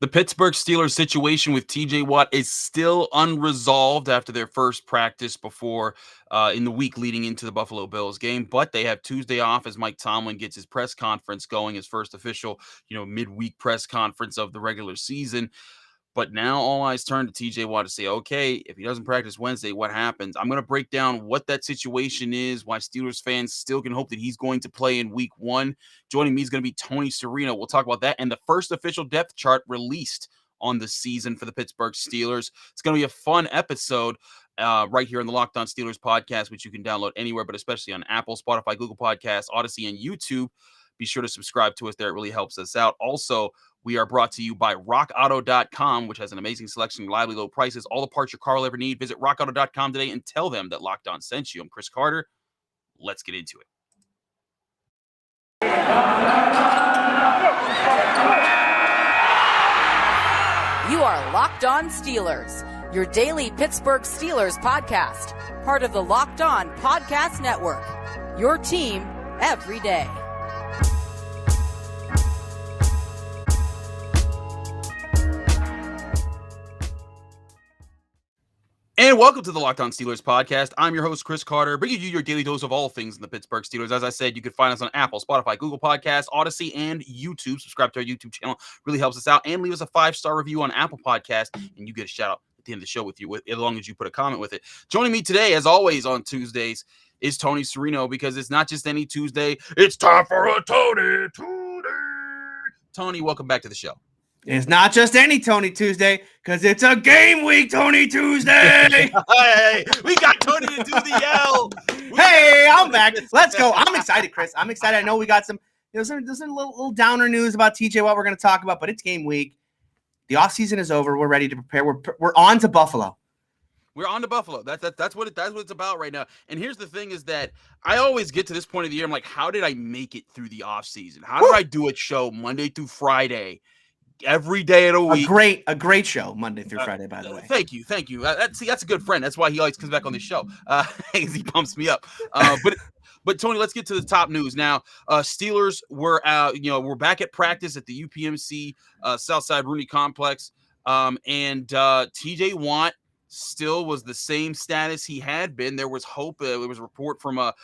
The Pittsburgh Steelers situation with TJ Watt is still unresolved after their first practice before in the week leading into the Buffalo Bills game. But they have Tuesday off as Mike Tomlin gets his press conference going, his first official, midweek press conference of the regular season. But now all eyes turn to TJ Watt to say, okay, if he doesn't practice Wednesday, what happens? I'm going to break down what that situation is, why Steelers fans still can hope that he's going to play in week one. Joining me is going to be Tony Serino. We'll talk about that and the first official depth chart released on the season for the Pittsburgh Steelers. It's going to be a fun episode right here on the Locked On Steelers podcast, which you can download anywhere, but especially on Apple, Spotify, Google Podcasts, Odyssey, and YouTube. Be sure to subscribe to us there. It really helps us out. Also, we are brought to you by rockauto.com, which has an amazing selection, reliably low prices, all the parts your car will ever need. Visit rockauto.com today and tell them that Locked On sent you. I'm Chris Carter. Let's get into it. You are Locked On Steelers, your daily Pittsburgh Steelers podcast, part of the Locked On Podcast Network, your team every day. And welcome to the Locked On Steelers podcast. I'm your host, Chris Carter, bringing you your daily dose of all things in the Pittsburgh Steelers. As I said, you can find us on Apple, Spotify, Google Podcasts, Odyssey, and YouTube. Subscribe to our YouTube channel. Really helps us out. And leave us a 5-star review on Apple Podcasts, and you get a shout-out at the end of the show with you, as long as you put a comment with it. Joining me today, as always, on Tuesdays, is Tony Serino, because it's not just any Tuesday. It's time for a Tony Tuesday. Tony, welcome back to the show. It's not just any Tony Tuesday, because it's a game week Tony Tuesday. Hey, we got Tony to do the yell. Hey, I'm back. Let's go. I'm excited, Chris. I'm excited. I know we got some little downer news about TJ, what we're going to talk about, but it's game week. The offseason is over. We're ready to prepare. We're on to Buffalo. We're on to Buffalo. That's what it's about right now. And here's the thing is that I always get to this point of the year. I'm like, how did I make it through the offseason? How did I do a show Monday through Friday? Every day of the week. A great show, Monday through Friday, by the way. Thank you. That's a good friend. That's why he always comes back on the show. He pumps me up. But Tony, let's get to the top news now. Steelers were we're back at practice at the UPMC Southside Rooney Complex. And TJ Watt still was the same status he had been. There was hope. There was a report from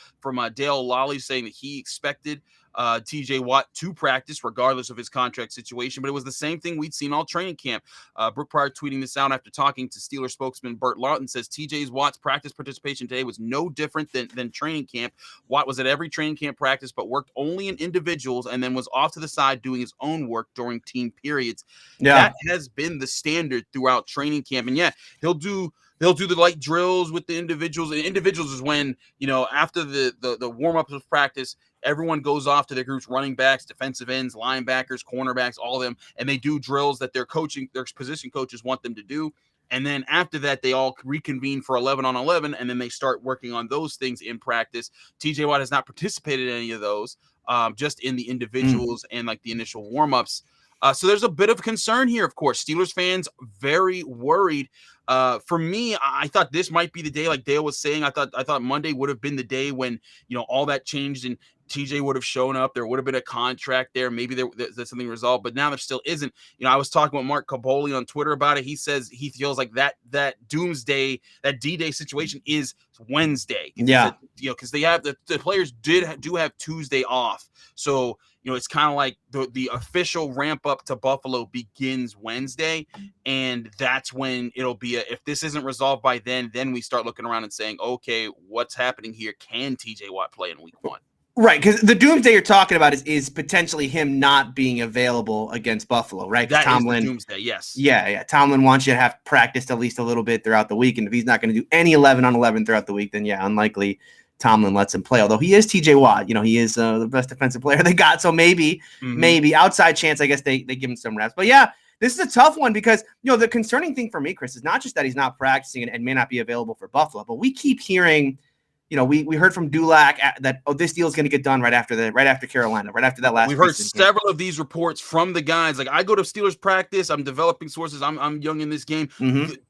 Dale Lally saying that he expected TJ Watt to practice regardless of his contract situation, but it was the same thing we'd seen all training camp. Brooke Pryor tweeting this out after talking to Steelers spokesman Burt Lawton, says TJ Watt's practice participation today was no different than training camp. Watt was at every training camp practice, but worked only in individuals and then was off to the side doing his own work during team periods. Yeah. That has been the standard throughout training camp. And they'll do the light drills with the individuals. And individuals is when, after the warm-ups of practice, everyone goes off to their groups, running backs, defensive ends, linebackers, cornerbacks, all of them, and they do drills that their position coaches want them to do. And then after that, they all reconvene for 11-on-11, and then they start working on those things in practice. TJ Watt has not participated in any of those, just in the individuals and like the initial warm-ups. So there's a bit of concern here, of course. Steelers fans very worried. For me, I thought this might be the day, like Dale was saying. I thought Monday would have been the day when all that changed and TJ would have shown up. There would have been a contract there. Maybe there's something resolved, but now there still isn't. I was talking with Mark Caboli on Twitter about it. He says he feels like that doomsday, that D-Day situation is Wednesday. Yeah, because they have the players do have Tuesday off, so it's kind of like the official ramp up to Buffalo begins Wednesday, and that's when it'll be if this isn't resolved by then we start looking around and saying, okay, what's happening here? Can TJ Watt play in week one? Right, because the doomsday you're talking about is potentially him not being available against Buffalo, right? That Tomlin, is the doomsday, yes. Yeah. Tomlin wants you to have practiced at least a little bit throughout the week, and if he's not going to do any 11-on-11 throughout the week, then unlikely Tomlin lets him play. Although he is TJ Watt, he is the best defensive player they got, so maybe outside chance, I guess they give him some reps. But this is a tough one because the concerning thing for me, Chris, is not just that he's not practicing and may not be available for Buffalo, but we keep hearing. We heard from Dulac that this deal is going to get done right after Carolina, right after that last. We've heard several of these reports from the guys. Like I go to Steelers practice, I'm developing sources. I'm young in this game.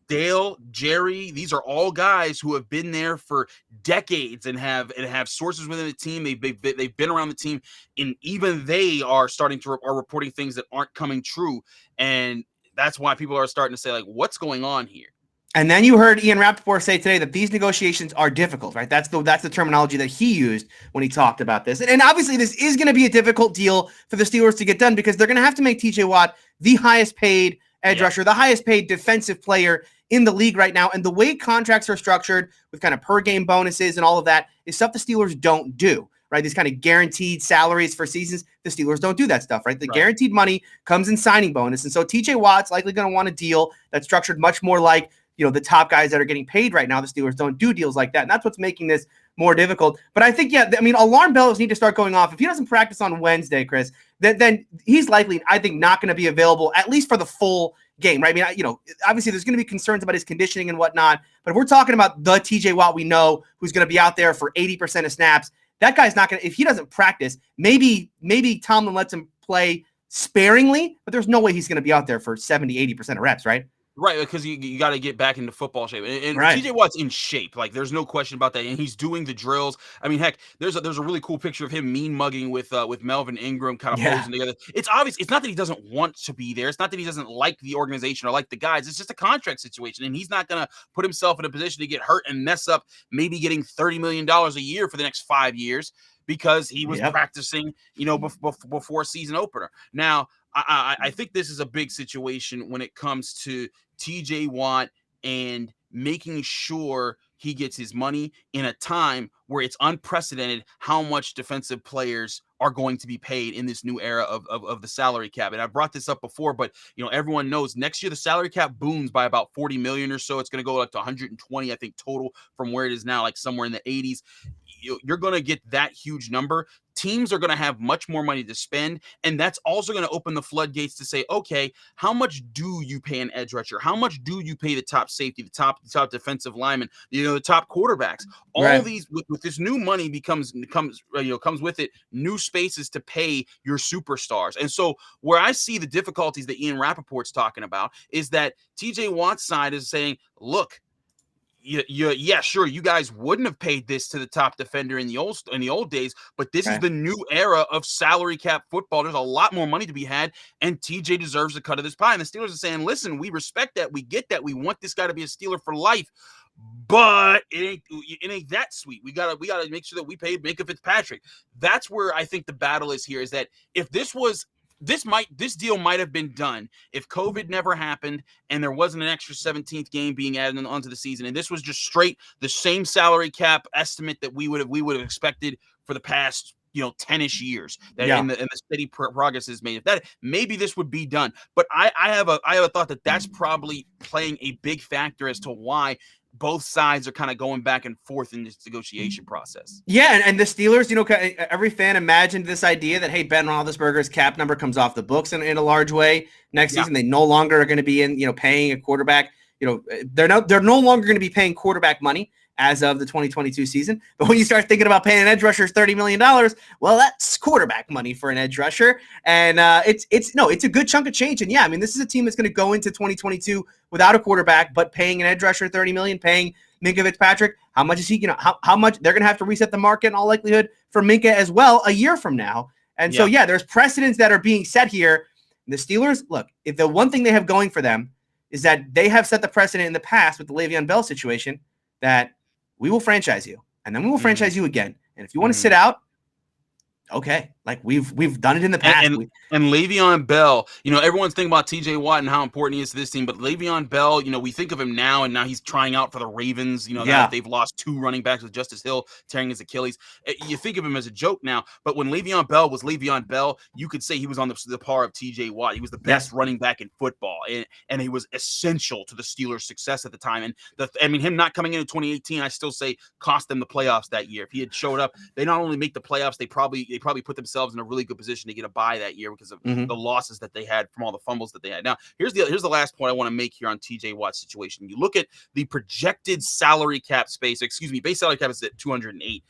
Dale, Jerry, these are all guys who have been there for decades and have sources within the team. They've been around the team, and even they are starting to are reporting things that aren't coming true. And that's why people are starting to say, like, what's going on here? And then you heard Ian Rappaport say today that these negotiations are difficult, right? That's the terminology that he used when he talked about this. And obviously this is going to be a difficult deal for the Steelers to get done because they're going to have to make TJ Watt the highest paid edge rusher, the highest paid defensive player in the league right now. And the way contracts are structured with kind of per game bonuses and all of that is stuff the Steelers don't do, right? These kind of guaranteed salaries for seasons. The Steelers don't do that stuff, right? The guaranteed money comes in signing bonus. And so TJ Watt's likely going to want a deal that's structured much more like, the top guys that are getting paid right now. The Steelers don't do deals like that. And that's what's making this more difficult. But I think, alarm bells need to start going off. If he doesn't practice on Wednesday, Chris, then he's likely, I think, not going to be available, at least for the full game, right? Obviously there's going to be concerns about his conditioning and whatnot. But if we're talking about the TJ Watt we know, who's going to be out there for 80% of snaps, that guy's not going to, if he doesn't practice, maybe Tomlin lets him play sparingly, but there's no way he's going to be out there for 70, 80% of reps, right? Right, because you got to get back into football shape, and TJ Watt's in shape. Like, there's no question about that, and he's doing the drills. I mean, heck, there's a really cool picture of him mean mugging with Melvin Ingram, kind of posing together. It's obvious. It's not that he doesn't want to be there. It's not that he doesn't like the organization or like the guys. It's just a contract situation, and he's not gonna put himself in a position to get hurt and mess up maybe getting $30 million a year for the next 5 years because he was practicing, before season opener. Now, I think this is a big situation when it comes to TJ Watt and making sure he gets his money in a time where it's unprecedented how much defensive players are going to be paid in this new era of the salary cap. And I brought this up before, but everyone knows next year the salary cap booms by about 40 million or so. It's going to go like to 120, I think, total from where it is now, like somewhere in the 80s. You're going to get that huge number. Teams are going to have much more money to spend, and that's also going to open the floodgates to say, okay, how much do you pay an edge rusher? How much do you pay the top safety, the top defensive lineman, the top quarterbacks? All these with this new money comes with it new spaces to pay your superstars. And so where I see the difficulties that Ian Rappaport's talking about is that TJ Watt's side is saying, look, yeah, sure, you guys wouldn't have paid this to the top defender in the old days, but this is the new era of salary cap football. There's a lot more money to be had, and TJ deserves a cut of this pie. And the Steelers are saying, listen, we respect that, we get that, we want this guy to be a Steeler for life, but it ain't that sweet. We gotta make sure that we pay Minkah Fitzpatrick. That's where I think the battle is here, is that if this deal might have been done if COVID never happened and there wasn't an extra 17th game being added onto the season, and this was just straight the same salary cap estimate that we would have expected for the past 10-ish years that and the steady progress is made. If that, maybe this would be done, but I have a thought that's probably playing a big factor as to why both sides are kind of going back and forth in this negotiation process. Yeah, and the Steelers, every fan imagined this idea that, hey, Ben Roethlisberger's cap number comes off the books in a large way next season. They no longer are going to be in, paying a quarterback. They're no longer going to be paying quarterback money as of the 2022 season. But when you start thinking about paying an edge rusher $30 million, well, that's quarterback money for an edge rusher. And it's a good chunk of change. And this is a team that's going to go into 2022 without a quarterback, but paying an edge rusher $30 million, paying Minkah Fitzpatrick. How much is he, how much they're going to have to reset the market in all likelihood for Minkah as well a year from now. And so, there's precedents that are being set here. The Steelers, look, if the one thing they have going for them is that they have set the precedent in the past with the Le'Veon Bell situation that we will franchise you, and then we will franchise you again. And if you want to sit out, okay, like we've done it in the past. And Le'Veon Bell, everyone's thinking about TJ Watt and how important he is to this team, but Le'Veon Bell, we think of him now, and now he's trying out for the Ravens. Now that they've lost 2 running backs with Justice Hill tearing his Achilles. You think of him as a joke now, but when Le'Veon Bell was Le'Veon Bell, you could say he was on the par of TJ Watt. He was the best running back in football, and he was essential to the Steelers' success at the time. And him not coming in 2018, I still say cost them the playoffs that year. If he had showed up, they not only make the playoffs, they probably put themselves in a really good position to get a bye that year because of the losses that they had from all the fumbles that they had. Now, here's the last point I want to make here on TJ Watt's situation. You look at the projected salary cap space. Base salary cap is at 208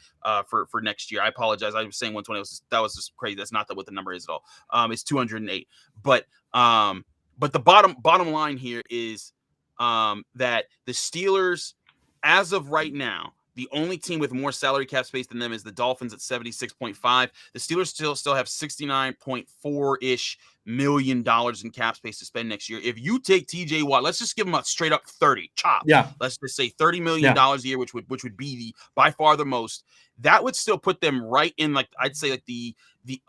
for next year. I apologize. I was saying 120. That was just crazy. That's not what the number is at all. It's 208. But the bottom line here is that the Steelers, as of right now, The only team with more salary cap space than them is the Dolphins at 76.5. The Steelers still have $69.4-ish million in cap space to spend next year. If you take TJ Watt, let's just give him a straight up 30 chop. Yeah. Let's just say $30 million a year, which would be by far the most. That would still put them right in, like, I'd say, like the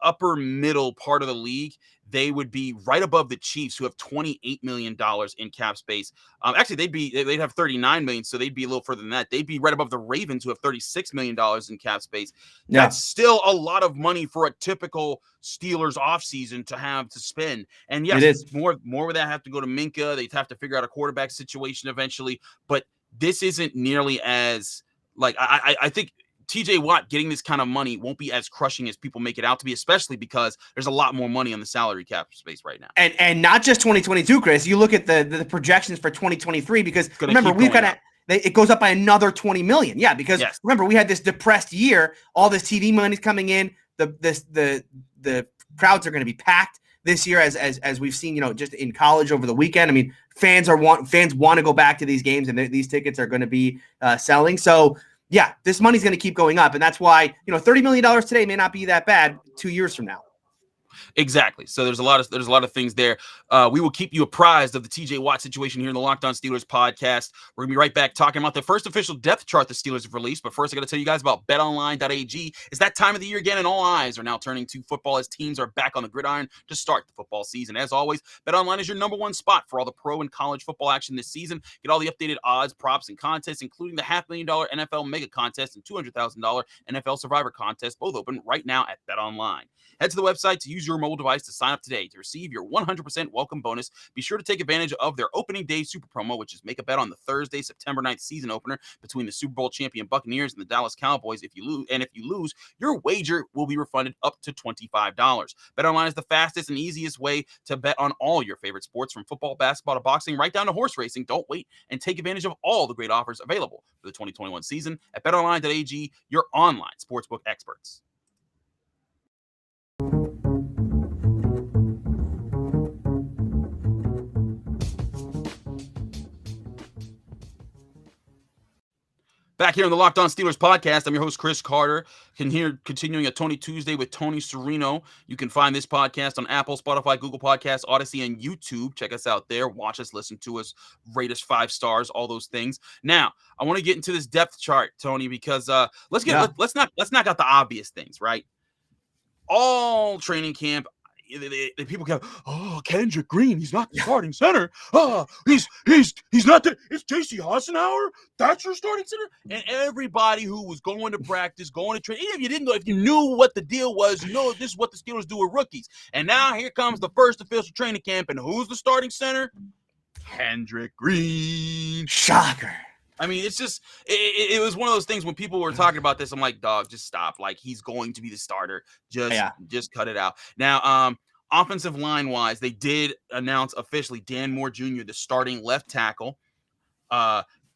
upper middle part of the league. They would be right above the Chiefs, who have $28 million in cap space. Actually, they'd have $39 million, so they'd be a little further than that. They'd be right above the Ravens, who have $36 million in cap space. Yeah. That's still a lot of money for a typical Steelers offseason to have to spend. And yes, it is. more would that have to go to Minka. They'd have to figure out a quarterback situation eventually. But this isn't nearly as, like, I think TJ Watt getting this kind of money won't be as crushing as people make it out to be, especially because there's a lot more money on the salary cap space right now. And not just 2022, Chris. You look at the projections for 2023, because remember, we've got to, it goes up by another 20 million. Yeah, because remember, we had this depressed year, all this TV money's coming in, the crowds are going to be packed this year, as we've seen, just in college over the weekend. I mean, fans want to go back to these games, and these tickets are going to be selling. So yeah, this money's going to keep going up. And that's why, $30 million today may not be that bad 2 years from now. Exactly. So there's a lot of things there. We will keep you apprised of the TJ Watt situation here in the Locked On Steelers podcast. We're gonna be right back talking about the first official depth chart the Steelers have released. But first, I got to tell you guys about BetOnline.ag. It's that time of the year again, and all eyes are now turning to football as teams are back on the gridiron to start the football season. As always, BetOnline is your number one spot for all the pro and college football action this season. Get all the updated odds, props, and contests, including the $500,000 NFL Mega Contest and $200,000 NFL Survivor Contest, both open right now at BetOnline. Head to the website to use your mobile device to sign up today to receive your 100% welcome bonus. Be sure to take advantage of their opening day super promo, which is make a bet on the Thursday, September 9th season opener between the Super Bowl champion Buccaneers and the Dallas Cowboys. If you lose, your wager will be refunded up to $25. BetOnline is the fastest and easiest way to bet on all your favorite sports, from football, basketball, to boxing, right down to horse racing. Don't wait and take advantage of all the great offers available for the 2021 season at BetOnline.ag, your online sportsbook experts. Back here on the Locked On Steelers podcast, I'm your host, Chris Carter. Continuing a Tony Tuesday with Tony Serino. You can find this podcast on Apple, Spotify, Google Podcasts, Odyssey, and YouTube. Check us out there. Watch us, listen to us, rate us 5 stars, all those things. Now, I want to get into this depth chart, Tony, because let's knock out the obvious things, right? All training camp, the people go, oh, Kendrick Green, he's not the starting center. Oh, he's not the. It's J.C. Hassenauer. That's your starting center. And everybody who was going to practice, going to train, even if you didn't know, if you knew what the deal was, you know this is what the Steelers do with rookies. And now here comes the first official training camp, and who's the starting center? Kendrick Green. Shocker. I mean, it's just it was one of those things when people were talking about this. I'm like, dog, just stop. Like, he's going to be the starter. Just cut it out. Now, offensive line wise, they did announce officially Dan Moore Jr., the starting left tackle.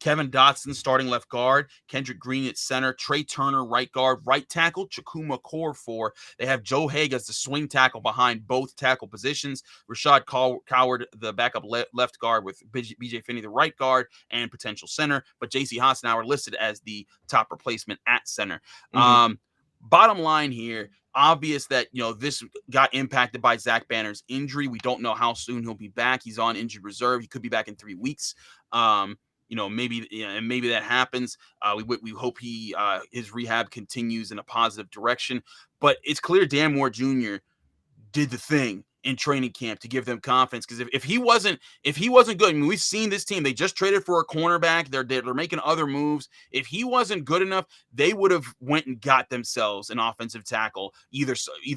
Kevin Dotson starting left guard, Kendrick Green at center, Trey Turner right guard, right tackle, Chukuma Okorafor. They have Joe Haig as the swing tackle behind both tackle positions, Rashad Coward the backup left guard, with BJ Finney the right guard and potential center, but J.C. Hassenauer listed as the top replacement at center. Mm-hmm. Bottom line here, obvious that, this got impacted by Zach Banner's injury. We don't know how soon he'll be back. He's on injured reserve. He could be back in 3 weeks. Maybe that happens. We hope his rehab continues in a positive direction. But it's clear Dan Moore Jr. did the thing in training camp to give them confidence, because if he wasn't good, I mean, we've seen this team, they just traded for a cornerback, they're making other moves. If he wasn't good enough, they would have went and got themselves an offensive tackle, either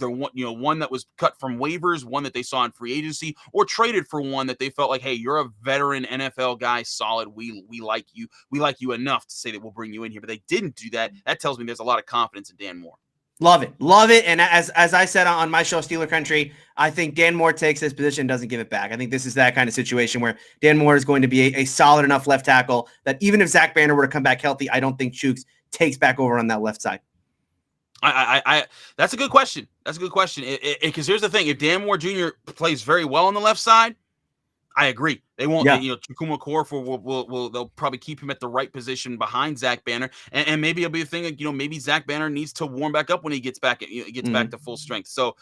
one that was cut from waivers, one that they saw in free agency, or traded for one that they felt like, hey, you're a veteran NFL guy, solid, we like you enough to say that we'll bring you in here. But they didn't do that. That tells me there's a lot of confidence in Dan Moore. Love it. And as I said on my show, Steeler Country, I think Dan Moore takes his position and doesn't give it back. I think this is that kind of situation where Dan Moore is going to be a solid enough left tackle that even if Zach Banner were to come back healthy, I don't think Chooks takes back over on that left side. That's a good question. Because here's the thing: if Dan Moore Jr. plays very well on the left side, I agree. They won't. Yeah. You know, Chukuma Okorafor will they'll probably keep him at the right position behind Zach Banner, and maybe it'll be a thing. Like, you know, maybe Zach Banner needs to warm back up when he gets back back to full strength. So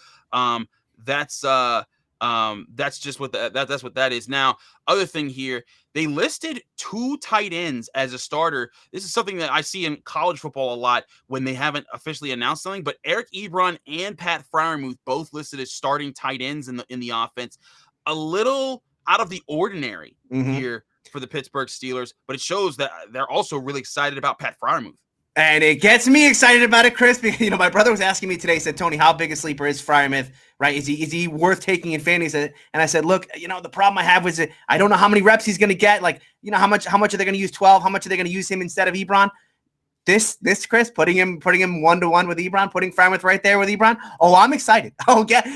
that's just what that's what that is. Now, other thing here, they listed 2 tight ends as a starter. This is something that I see in college football a lot when they haven't officially announced something. But Eric Ebron and Pat Freiermuth both listed as starting tight ends in the offense. A little out of the ordinary here for the Pittsburgh Steelers, but it shows that they're also really excited about Pat Freiermuth. And it gets me excited about it, Chris, because, you know, my brother was asking me today, said, Tony, how big a sleeper is Freiermuth, right? Is he worth taking in fantasy? And I said, look, you know, the problem I have was that I don't know how many reps he's going to get. Like, you know, how much are they going to use 12? How much are they going to use him instead of Ebron? This Chris, putting him 1-to-1 with Ebron, putting Freiermuth right there with Ebron. Oh, I'm excited. Oh, get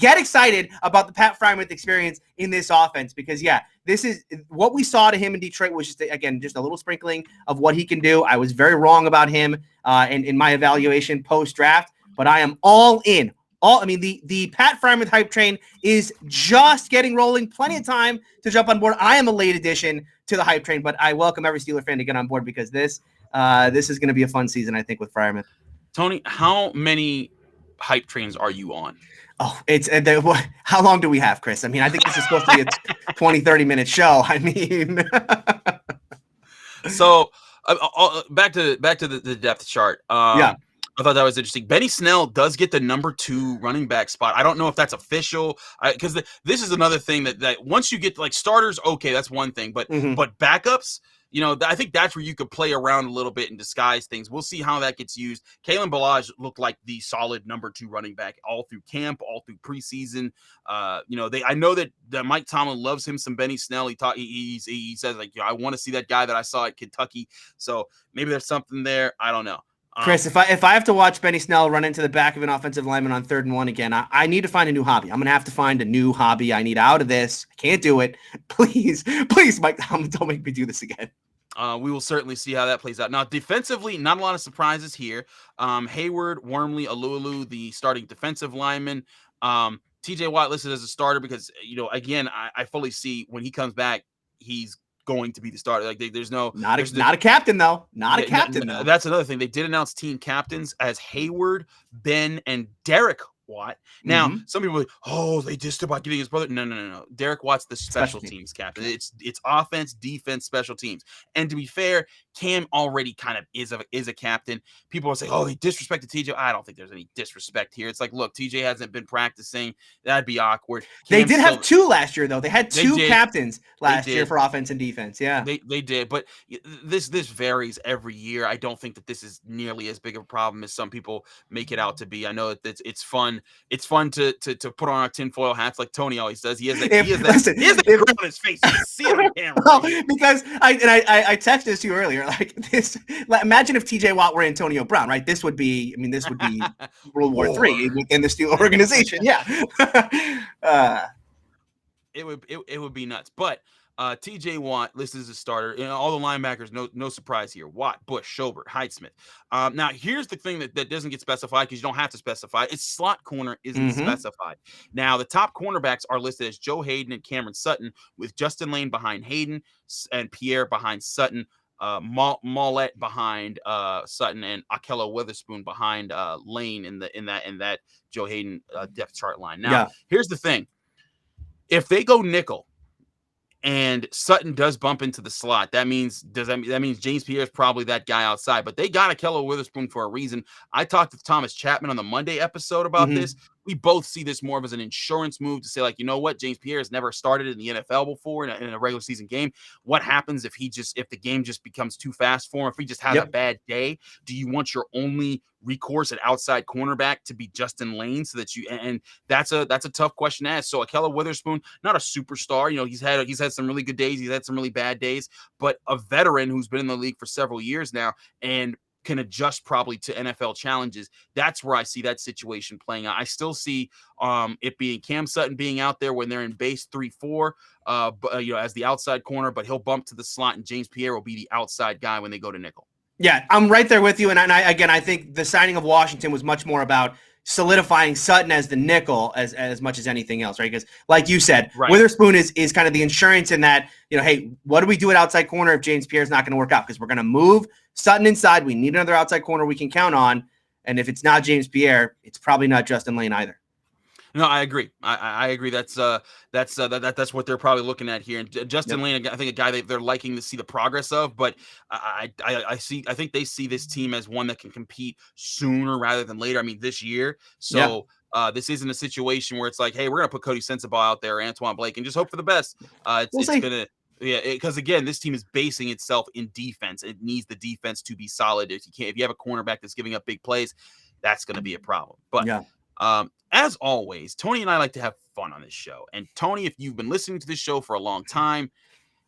excited about the Pat Freiermuth experience in this offense, because this is what we saw to him in Detroit was just a little sprinkling of what he can do. I was very wrong about him in my evaluation post draft, but I am all in. The Pat Freiermuth hype train is just getting rolling. Plenty of time to jump on board. I am a late addition to the hype train, but I welcome every Steeler fan to get on board, because this is going to be a fun season, I think, with Freiermuth. Tony, how many hype trains are you on? Oh, how long do we have, Chris? I mean, I think this is supposed to be a 20, 30-minute show. I mean, so back to the depth chart. I thought that was interesting. Benny Snell does get the number 2 running back spot. I don't know if that's official, because this is another thing that once you get like starters, okay, that's one thing, but backups, you know, I think that's where you could play around a little bit and disguise things. We'll see how that gets used. Kalen Ballage looked like the solid number 2 running back all through camp, all through preseason. You know, I know that Mike Tomlin loves him some Benny Snell. He says, like, you know, I want to see that guy that I saw at Kentucky. So maybe there's something there. I don't know. Chris, if I have to watch Benny Snell run into the back of an offensive lineman on 3rd and 1 again, I need to find a new hobby. I'm going to have to find a new hobby. I need out of this. I can't do it. Please, Mike, don't make me do this again. We will certainly see how that plays out. Now, defensively, not a lot of surprises here. Hayward, Wormley, Alualu, the starting defensive lineman. TJ Watt listed as a starter because, you know, again, I fully see when he comes back, he's going to be the starter. Like there's not a captain though. Not a captain though. That's another thing. They did announce team captains as Hayward, Ben, and Derek Watt. Now, some people are like, oh, they just about getting his brother. No. Derek Watt's the special teams captain. It's offense, defense, special teams. And to be fair, Cam already kind of is a captain. People will say, oh, they disrespected TJ. I don't think there's any disrespect here. It's like, look, TJ hasn't been practicing. That'd be awkward. They did have 2 last year, though. They had 2 captains last year for offense and defense. Yeah, they did. But this varies every year. I don't think that this is nearly as big of a problem as some people make it out to be. I know that it's fun. It's fun to put on our tinfoil hats like Tony always does. He has that grin on his face. You see it on camera. Well, because I texted this to you earlier. Like this, imagine if TJ Watt were Antonio Brown, right? This would be World War III within the Steelers organization. Yeah, it would be nuts. But TJ Watt listed as a starter. You know, all the linebackers, no surprise here. Watt, Bush, Schobert, Highsmith. Now, here's the thing that doesn't get specified because you don't have to specify. It's slot corner isn't specified. Now, the top cornerbacks are listed as Joe Hayden and Cameron Sutton, with Justin Lane behind Hayden and Pierre behind Sutton. Mollett behind Sutton, and Akello Witherspoon behind Lane in that Joe Hayden depth chart line. Now, here's the thing: if they go nickel and Sutton does bump into the slot, that means James Pierre is probably that guy outside. But they got Akello Witherspoon for a reason. I talked to Thomas Chapman on the Monday episode about this. We both see this more of as an insurance move to say, like, you know what, James Pierre has never started in the NFL before in a regular season game. What happens if the game just becomes too fast for him? If he just has a bad day, do you want your only recourse at outside cornerback to be Justin Lane so that and that's a tough question to ask. So Akello Witherspoon, not a superstar, you know, he's had some really good days, he's had some really bad days, but a veteran who's been in the league for several years now and can adjust probably to NFL challenges. That's where I see that situation playing out. I still see it being Cam Sutton being out there when they're in base 3-4, you know, as the outside corner, but he'll bump to the slot, and James Pierre will be the outside guy when they go to nickel. Yeah, I'm right there with you. And I think the signing of Washington was much more about solidifying Sutton as the nickel as much as anything else, right? Because like you said, Right. Witherspoon is kind of the insurance in that, hey, what do we do at outside corner if James Pierre's not going to work out? Because we're going to move Sutton inside. We need another outside corner we can count on. And if it's not James Pierre, it's probably not Justin Lane either. No, I agree. I agree. That's what they're probably looking at here. And Justin Lane, I think a guy they're liking to see the progress of, but I think they see this team as one that can compete sooner rather than later. I mean, this year. So this isn't a situation where it's like, hey, we're gonna put Cody Sensabaugh out there, Antoine Blake, and just hope for the best. Because again, this team is basing itself in defense. It needs the defense to be solid. If you have a cornerback that's giving up big plays, that's going to be a problem. But as always, Tony and I like to have fun on this show. And Tony, if you've been listening to this show for a long time,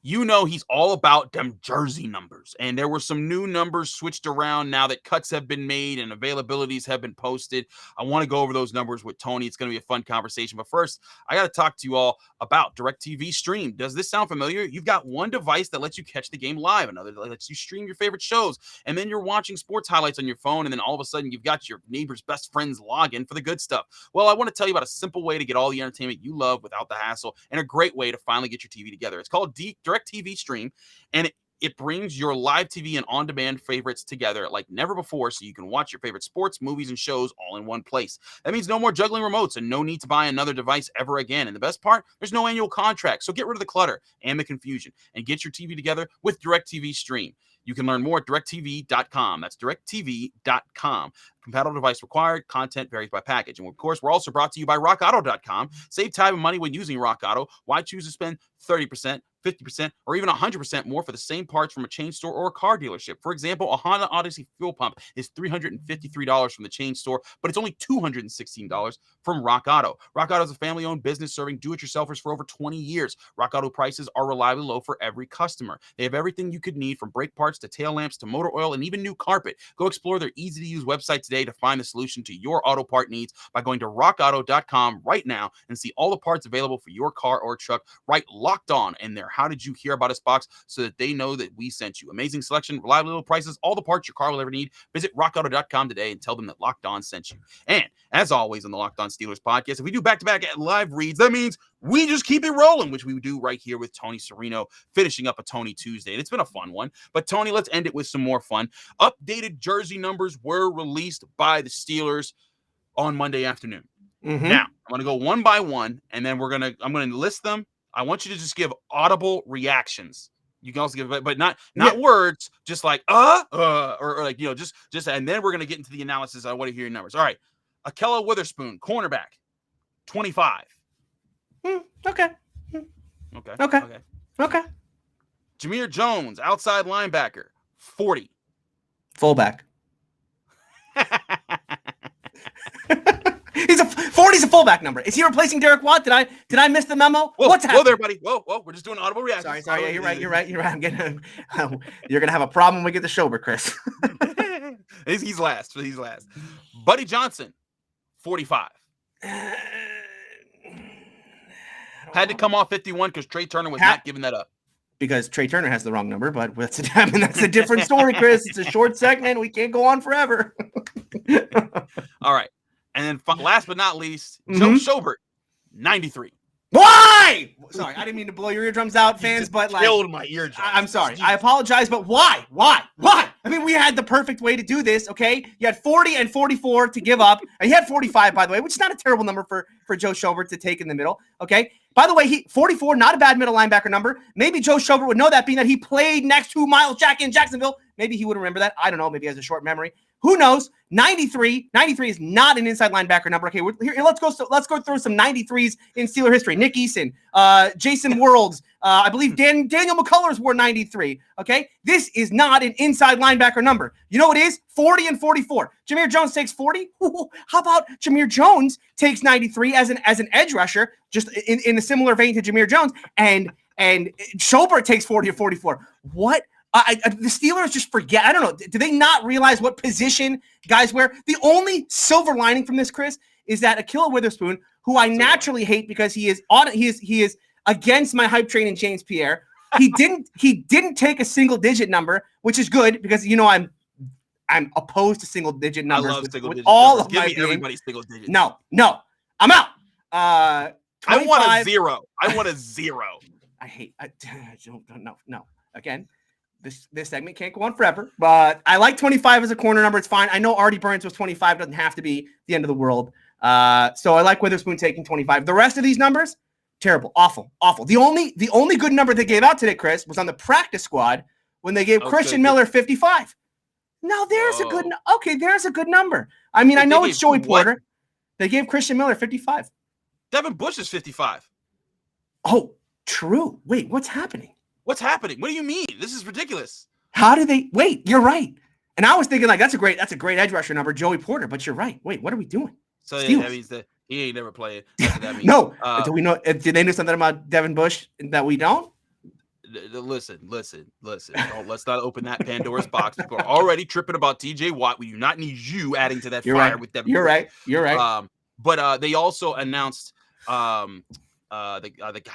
he's all about them jersey numbers. And there were some new numbers switched around now that cuts have been made and availabilities have been posted. I want to go over those numbers with Tony. It's going to be a fun conversation. But first, I got to talk to you all about DirecTV Stream. Does this sound familiar? You've got one device that lets you catch the game live, another that lets you stream your favorite shows, and then you're watching sports highlights on your phone, and then all of a sudden you've got your neighbor's best friend's login for the good stuff. Well, I want to tell you about a simple way to get all the entertainment you love without the hassle, and a great way to finally get your TV together. It's called DirecTV Stream, and it brings your live TV and on-demand favorites together like never before, so you can watch your favorite sports, movies, and shows all in one place. That means no more juggling remotes and no need to buy another device ever again. And the best part, there's no annual contract, so get rid of the clutter and the confusion and get your TV together with DirecTV Stream. You can learn more at directtv.com. That's directtv.com. Compatible device required. Content varies by package. And of course, we're also brought to you by rockauto.com. Save time and money when using Rock Auto. Why choose to spend 30%, 50%, or even 100% more for the same parts from a chain store or a car dealership? For example, a Honda Odyssey fuel pump is $353 from the chain store, but it's only $216 from Rock Auto. Rock Auto is a family-owned business serving do-it-yourselfers for over 20 years. Rock Auto prices are reliably low for every customer. They have everything you could need, from brake parts to tail lamps to motor oil and even new carpet. Go explore their easy-to-use website today to find the solution to your auto part needs by going to rockauto.com right now and see all the parts available for your car or truck. Right, Locked On in their How Did You Hear About Us box so that they know that we sent you. Amazing selection, reliable low prices, all the parts your car will ever need. Visit rockauto.com today and tell them that Locked On sent you. And as always on the Locked On Steelers podcast, if we do back-to-back live reads, that means we just keep it rolling, which we do right here with Tony Serino, finishing up a Tony Tuesday. And it's been a fun one. But Tony, let's end it with some more fun. Updated jersey numbers were released by the Steelers on Monday afternoon. Now, I'm going to go one by one, and then I'm going to list them. I want you to just give audible reactions. You can also give, but not words, just like or like just, and then we're going to get into the analysis. I want to hear your numbers. All right, Ahkello Witherspoon, cornerback, 25. Okay. Jameer Jones, outside linebacker, 40. Fullback. 40's a fullback number. Is he replacing Derek Watt? Did I miss the memo? What's happening? Whoa there, buddy. Whoa. We're just doing audible reactions. Sorry. Yeah, you're right. I'm getting. You're gonna have a problem when we get to Schober, Chris. He's last. Buddy Johnson, 45. Had to come off 51 because Trey Turner was not giving that up. Because Trey Turner has the wrong number, but that's a different story, Chris. It's a short segment. We can't go on forever. All right. And then last but not least, Joe Schobert, 93. Why? Sorry, I didn't mean to blow your eardrums out, fans, but like killed my eardrums. I'm sorry. I apologize, but why? I mean, we had the perfect way to do this, okay? You had 40 and 44 to give up. And he had 45, by the way, which is not a terrible number for Joe Schobert to take in the middle, okay? By the way, 44, not a bad middle linebacker number. Maybe Joe Schobert would know that, being that he played next to Miles Jack in Jacksonville. Maybe he would remember that. I don't know. Maybe he has a short memory. Who knows? 93 is not an inside linebacker number. Okay, here, let's go through some 93s in Steeler history. Nick Eason, Jason Worlds, I believe Daniel McCullers wore 93. Okay, this is not an inside linebacker number. You know what it is? 40 and 44. Jameer Jones takes 40. How about Jameer Jones takes 93 as an edge rusher, just in a similar vein to Jameer Jones, and Schobert takes 40 or 44. What? The Steelers just forget. I don't know. Do they not realize what position guys wear? The only silver lining from this, Chris, is that Ahkello Witherspoon, who I naturally hate because he is against my hype train in James Pierre. He didn't take a single digit number, which is good because I'm I'm opposed to single digit numbers. I love single digit all numbers. Of Give my me being. everybody single digit. No, I'm out. 25, I want a 0. I want a 0. I don't. No. Again, this segment can't go on forever, but I like 25 as a corner number. It's fine. I know Artie Burns was 25. Doesn't have to be the end of the world. So I like Witherspoon taking 25. The rest of these numbers, terrible, awful. The only good number they gave out today, Chris, was on the practice squad when they gave Christian Miller 55. Now there's there's a good number. I mean, I know it's Joey Porter. They gave Christian Miller 55. Devin Bush is 55. Oh, true. Wait, what's happening? What's happening? What do you mean? This is ridiculous. How do they wait? You're right. And I was thinking like that's a great edge rusher number, Joey Porter. But you're right. Wait, what are we doing? So yeah, that means that he ain't never played. That means. No. Do we know? Did they know something about Devin Bush that we don't? Listen. Let's not open that Pandora's box. People are already tripping about TJ Watt. We do not need you adding to that fire with Devin. You're Bush. You're right. But they also announced the guy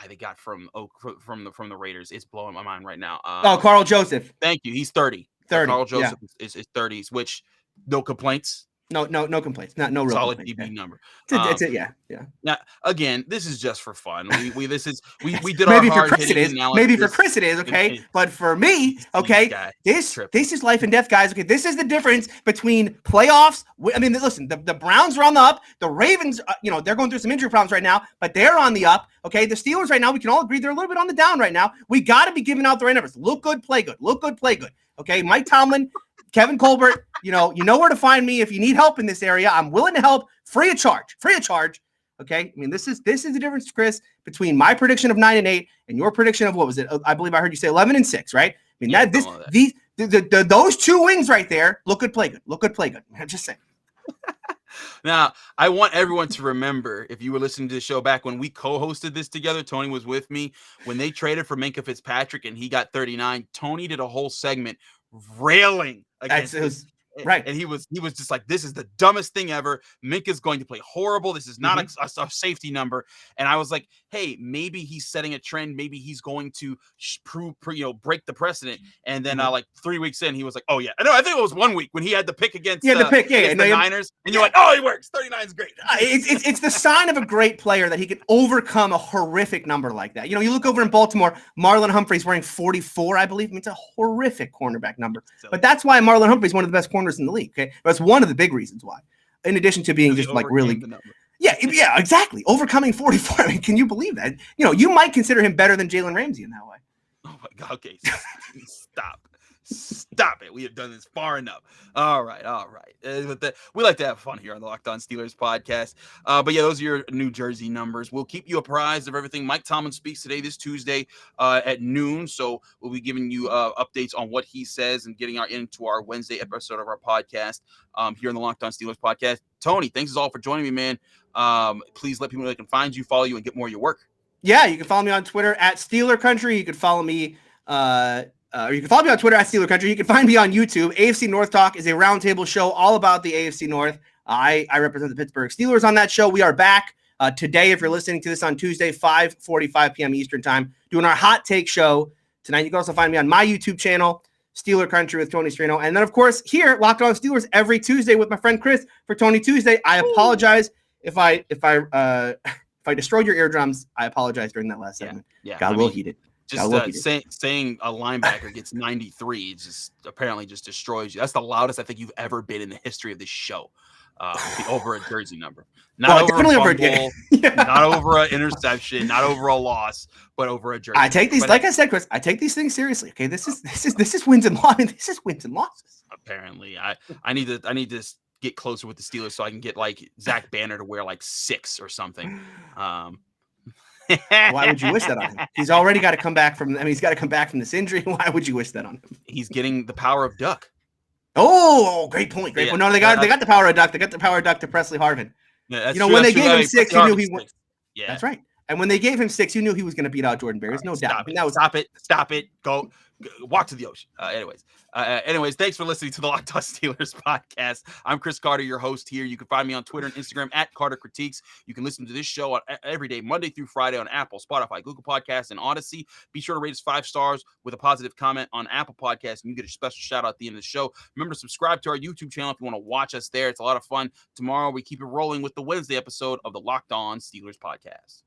they got from the Raiders. It's blowing my mind right now. Carl Joseph. Thank you. He's 30. Carl Joseph is 30s, which no complaints. No complaints. No real solid complaints. DB number. Yeah. Now again, this is just for fun. We did maybe our for Chris it is. Maybe for Chris it is, okay. But for me, okay, this is life and death, guys. Okay, this is the difference between playoffs. I mean, listen, the Browns are on the up. The Ravens, they're going through some injury problems right now, but they're on the up. Okay, the Steelers right now, we can all agree they're a little bit on the down right now. We got to be giving out the right numbers. Look good, play good. Look good, play good. Okay, Mike Tomlin. Kevin Colbert, you know where to find me if you need help in this area. I'm willing to help free of charge. Okay. I mean, this is the difference, Chris, between my prediction of 9-8 and your prediction of what was it? I believe I heard you say 11-6, right? I mean, those two wings right there look good, play good. I'm just saying. Now, I want everyone to remember, if you were listening to the show back when we co-hosted this together, Tony was with me when they traded for Minkah Fitzpatrick and he got 39. Tony did a whole segment railing against right, and he was just like, this is the dumbest thing ever. Minkah's going to play horrible. This is not a safety number. And I was like, hey, maybe he's setting a trend. Maybe he's going to break the precedent. And then like 3 weeks in, he was like, oh yeah, I think it was 1 week when he had the pick against the Niners. And you're like, oh, he works. 39 is great. It's the sign of a great player that he can overcome a horrific number like that. You look over in Baltimore, Marlon Humphrey's wearing 44, I believe. I mean, it's a horrific cornerback number. But that's why Marlon Humphrey's one of the best corners in the league. Okay, that's one of the big reasons why. In addition to being just like really, yeah, exactly, overcoming 44. I mean, can you believe that? You might consider him better than Jalen Ramsey in that way. Oh my God! Okay, stop it. We have done this far enough. All right. We like to have fun here on the Locked On Steelers podcast. But yeah, those are your New Jersey numbers. We'll keep you apprised of everything. Mike Tomlin speaks today, this Tuesday at noon. So we'll be giving you updates on what he says and getting into our Wednesday episode of our podcast here on the Locked On Steelers podcast. Tony, thanks all for joining me, man. Please let people know they can find you, follow you, and get more of your work. Yeah, you can follow me on Twitter at Steeler Country. You can follow me you can follow me on Twitter at Steeler Country. You can find me on YouTube. AFC North Talk is a roundtable show all about the AFC North. I represent the Pittsburgh Steelers on that show. We are back today, if you're listening to this on Tuesday, 5:45 p.m. Eastern time, doing our hot take show tonight. You can also find me on my YouTube channel, Steeler Country with Tony Serino. And then, of course, here, Locked On Steelers every Tuesday with my friend Chris for Tony Tuesday. I apologize if I destroyed your eardrums. I apologize during that last segment. Yeah, God will heat it. Just saying a linebacker gets 93 just apparently just destroys you. That's the loudest I think you've ever been in the history of this show. Over a jersey number, not over a fumble, not over an interception, not over a loss, but over a jersey. I take these, like I said, Chris. I take these things seriously. Okay, this is wins and losses. This is wins and losses. Apparently, I need to get closer with the Steelers so I can get like Zach Banner to wear like 6 or something. Why would you wish that on him? He's already got to come back from. He's got to come back from this injury. Why would you wish that on him? He's getting the power of Duck. Oh, great point. Great point. No, they got the power of Duck. They got the power of Duck to Presley Harvin. Yeah, when they gave him 6, he knew he won. Yeah, that's right. And when they gave him 6, you knew he was going to beat out Jordan Berry. There's no doubt. Stop it. Go walk to the ocean. Anyways, thanks for listening to the Locked On Steelers podcast. I'm Chris Carter, your host here. You can find me on Twitter and Instagram at Carter Critiques. You can listen to this show on every day, Monday through Friday on Apple, Spotify, Google Podcasts, and Odyssey. Be sure to rate us 5 stars with a positive comment on Apple Podcasts, and you get a special shout out at the end of the show. Remember to subscribe to our YouTube channel if you want to watch us there. It's a lot of fun. Tomorrow we keep it rolling with the Wednesday episode of the Locked On Steelers podcast.